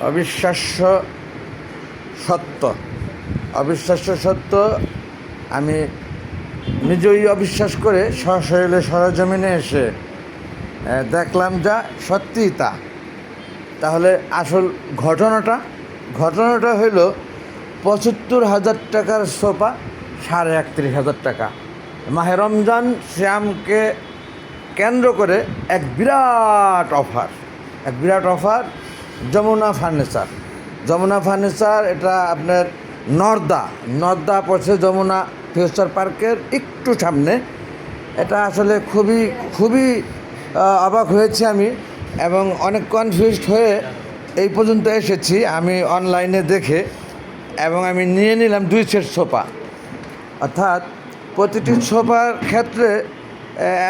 অবিশ্বাস্য সত্য, অবিশ্বাস্য সত্য। আমি নিজেই অবিশ্বাস করে সশরীরে সরজমিনে এসে দেখলাম যা সত্যিই তা। তাহলে আসল ঘটনাটা হইল ৭৫,০০০ টাকার সোফা ৩১,৫০০ টাকা। মাহে রমজান শ্যামকে কেন্দ্র করে এক বিরাট অফার। যমুনা ফার্নিচার এটা আপনার নর্দা পড়ছে যমুনা ফিউচার পার্কের একটু সামনে। এটা আসলে খুবই অবাক হয়েছি আমি, এবং অনেক কনফিউজড হয়ে এই পর্যন্ত এসেছি আমি অনলাইনে দেখে, এবং আমি নিয়ে নিলাম 2 সেট সোফা। অর্থাৎ প্রতিটি সোফার ক্ষেত্রে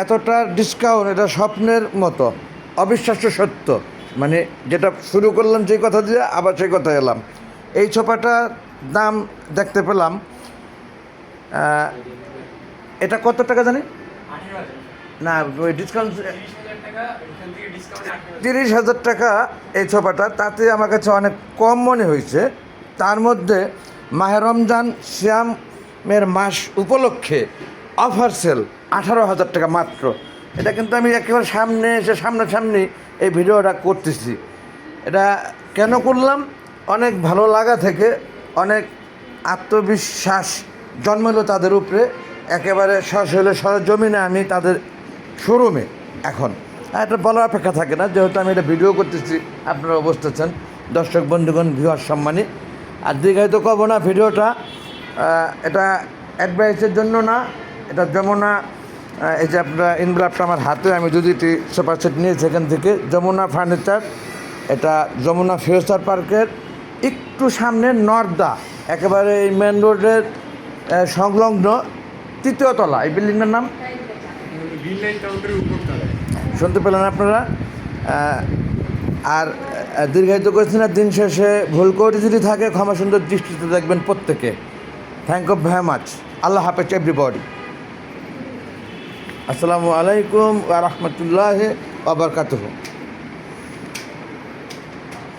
এতটা ডিসকাউন্ট, এটা স্বপ্নের মতো, অবিশ্বাস্য সত্য। মানে যেটা শুরু করলাম যে কথা দিয়ে আবার সেই কথা এলাম। এই সোফাটার দাম দেখতে পেলাম, এটা কত টাকা জানি না, ওই ডিসকাউন্ট 30,000 টাকা এই সোফাটা। তাতে আমার কাছে অনেক কম মনে হয়েছে। তার মধ্যে মাহে রমজান শ্যামের মাস উপলক্ষে অফার সেল 18,000 টাকা মাত্র। এটা কিন্তু আমি একেবারে সামনাসামনি এই ভিডিওটা করতেছি। এটা কেন করলাম? অনেক ভালো লাগা থেকে অনেক আত্মবিশ্বাস জন্মালো তাদের উপরে। একেবারে সশরীরে সরজমিনে আমি তাদের শোরুমে এখন এটা বলার অপেক্ষা থাকে না, যেহেতু আমি এটা ভিডিও করতেছি, আপনারা বুঝতেছেন দর্শক বন্ধুগণ, ভিউয়ার সম্মানী। আর দীর্ঘায়িত করবো না ভিডিওটা। এটা অ্যাডভাইসের জন্য না, এটা যমুনা, এই যে আপনারা ইনভেলপটা আমার হাতে, আমি 2টি সোফা সেট নিয়েছি এখান থেকে, যমুনা ফার্নিচার। এটা যমুনা ফিউচার পার্কের একটু সামনে নর্দা, একেবারে এই মেন রোডের সংলগ্ন 3য় তলা। এই বিল্ডিংটার নাম শুনতে পেলেন আপনারা। আর দীর্ঘায়িত করেছি না, দিন শেষে ভুল করে যদি থাকে ক্ষমা সুন্দর দৃষ্টিতে দেখবেন প্রত্যেকে। Thank you very much. আল্লাহ হাফেজ এভরিবডি। আসসালামু আলাইকুম ওয়া রাহমাতুল্লাহি ওয়া বারাকাতুহু।